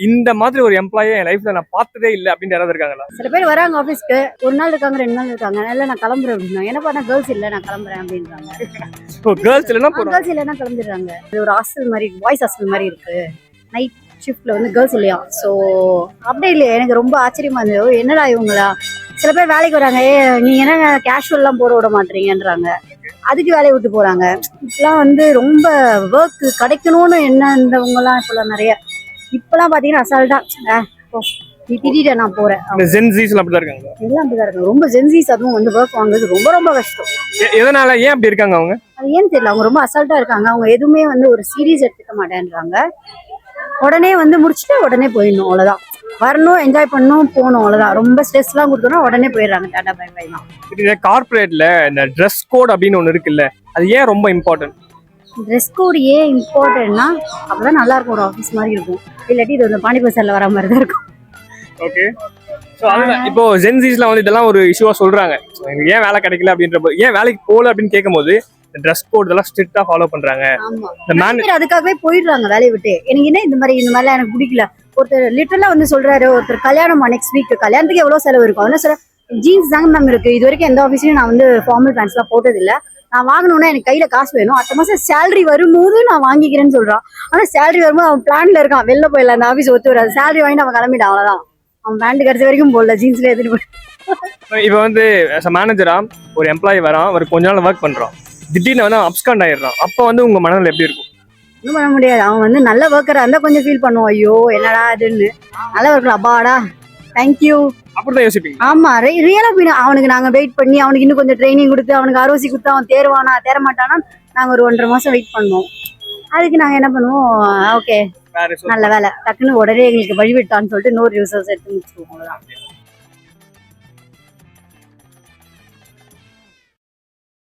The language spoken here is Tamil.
இந்த மாதிரி ஒரு எம்ப்ளாயை என் லைஃப்ல நான் பார்த்ததே இல்லை அப்படின்னு யாராவது இருக்காங்களா? சில பேர் வராங்க ஆஃபீஸ்க்கு, ஒரு நாள் இருக்காங்க, 2 நாள் இருக்காங்க, இல்லை நான் கிளம்புறேன் அப்படின்னா, என்ன பண்ண கேர்ள்ஸ் இல்லை நான் கிளம்புறேன் அப்படின்றாங்க. கேர்ள்ஸ் இல்லைன்னா போறோம். கேர்ள்ஸ் இல்லைன்னா கிளம்பிடுறாங்க. இது ஒரு ஹாஸ்டல் மாதிரி, பாய்ஸ் ஹாஸ்டல் மாதிரி இருக்கு. நைட் ஷிஃப்ட்ல வந்து கேர்ள்ஸ் இல்லையா, ஸோ அப்படியே இல்லையா, எனக்கு ரொம்ப ஆச்சரியமா இருந்தது. என்னடா இவங்களா, சில பேர் வேலைக்கு வராங்க, நீங்க என்ன கேஷுவல்லாம் போட விட மாட்டீங்கன்றாங்க, அதுக்கு வேலையை விட்டு போறாங்க. இப்பெல்லாம் வந்து ரொம்ப ஒர்க் கிடைக்கணும்னு என்னன்றவங்கலாம் இப்பெல்லாம் நிறைய. இப்பெல்லாம் பாத்தீங்கன்னா அசால்ட்டா நீ திடீர நான் போறேன். ஜென்ஸீஸ்ல அப்படிதான் இருக்காங்க. எல்லாம் அப்படிதான் இருக்காங்க. ரொம்ப ஜென்ஸீஸ் அதுவும் வந்து ஒர்க் வாங்குறது ரொம்ப ரொம்ப கஷ்டம். எதனால, ஏன் அப்படி இருக்காங்க அவங்க? அது ஏன்னு தெரியல, அவங்க ரொம்ப அசால்ட்டா இருக்காங்க. அவங்க எதுவுமே வந்து ஒரு சீரியஸ் எடுத்துக்க மாட்டேன்றாங்க. உடனே வந்து முடிச்சுட்டு உடனே போயிடணும், அவ்வளவுதான். வரணும், என்ஜாய் பண்ணணும், போகணும், அவ்வளவுதான். ரொம்ப ஸ்ட்ரெஸ் எல்லாம் கொடுத்தோம்னா உடனே போயிடுறாங்க. டாடா பை பை தான். கார்பரேட்ல இந்த ட்ரெஸ் கோட் அப்படின்னு ஒண்ணு இருக்குல்ல, அது ஏன் ரொம்ப இம்பார்ட்டன்ட்? ட்ரெஸ் கோட் ஏன் இம்பார்ட்டன்ட்னா, அப்பதான் நல்லா இருக்கும், ஒரு ஆஃபீஸ் மாதிரி இருக்கும். இல்லாட்டி இது வந்து பாண்டி பசார்ல வர மாதிரி தான் இருக்கும். ஓகே. ஸோ அதுதான் இப்போ ஜென்ஸீஸ்லாம் வந்து இதெல்லாம் ஒரு இஷ்யூவா சொல்றாங்க. எனக்கு ஏன் வேலை கிடைக்கல அப்படின்றப்போ, ஏன் வேலைக்கு போகல அப்படின்னு கேட்கும்போது ட்ரெஸ் கோட் இதெல்லாம் ஸ்ட்ரிக்டா ஃபாலோ பண்றாங்க. அதுக்காகவே போயிடுறாங்க வேலையை விட்டு. எனக்கு என்ன இந்த மாதிரிலாம் எனக்கு பிடிக்கல. ஒருத்தர் லிட்டரலா வந்து சொல்றாரு, ஒருத்தர் கல்யாணம் நெக்ஸ்ட் வீக், கல்யாணத்துக்கு எவ்வளவு செலவு இருக்கும், அதனால சொல்ல ஜீன்ஸ் தாங்க மேம் இருக்கு. இது வரைக்கும் எந்த ஆஃபீஸ்லயும் நான் வந்து ஃபார்மல் பேண்ட்ஸ் எல்லாம் போட்டது இல்ல. நான் வாங்கணும்னா எனக்கு கையில காசு வேணும், அடுத்த மாசம் சேலரி வரும்போது நான் வாங்கிக்கிறேன்னு சொல்றான். ஆனா சேலரி வரும்போது அவன் பிளான்ல இருக்கான், வெளில போயிடலாம், அந்த ஆஃபீஸ் ஒத்து வராது, சேலரி வாங்கிட்டு அவன் கிளம்பிட்டான், அவ்வளவுதான். அவன் பேண்ட் கிடைச்ச வரைக்கும் போடல, ஜீன்ஸ்ல எடுத்துட்டு போய். இப்போ வந்து மேனேஜரா ஒரு எம்ப்ளாயி வரான், ஒரு கொஞ்ச நாள் ஒர்க் பண்றான், திடீர்னு வந்து அவன் அப்ஸ்காண்ட் ஆயிடுறான். அப்போ வந்து உங்க மனநிலை எப்படி இருக்கும்? ஒன்றும் பண்ண முடியாது. அவன் வந்து நல்ல ஒர்க்கரா இருந்தா கொஞ்சம் ஃபீல் பண்ணுவோம், ஐயோ என்னடா அதுன்னு. நல்ல ஒர்க்கர், அப்பாடா தேங்க்யூ அப்படிதான் யோசிப்பீங்க? ஆமா, ரியலா அவனுக்கு நாங்க வெயிட் பண்ணி அவனுக்கு இன்னும் கொஞ்சம் ட்ரைனிங் கொடுத்து அவனுக்கு ஆரோசி கொடுத்து அவன் தேர்வானா தேர மாட்டானா நாங்க ஒரு 1.5 மாசம் வெயிட் பண்ணுவோம். அதுக்கு நாங்க என்ன பண்ணுவோம், ஓகே நல்ல வேலை, டக்குன்னு உடனே எங்களுக்கு வழிவிட்டான்னு சொல்லிட்டு நோ ரிசர்வ்ஸ் எடுத்து முடிச்சுருவோம், அவ்வளவுதான்.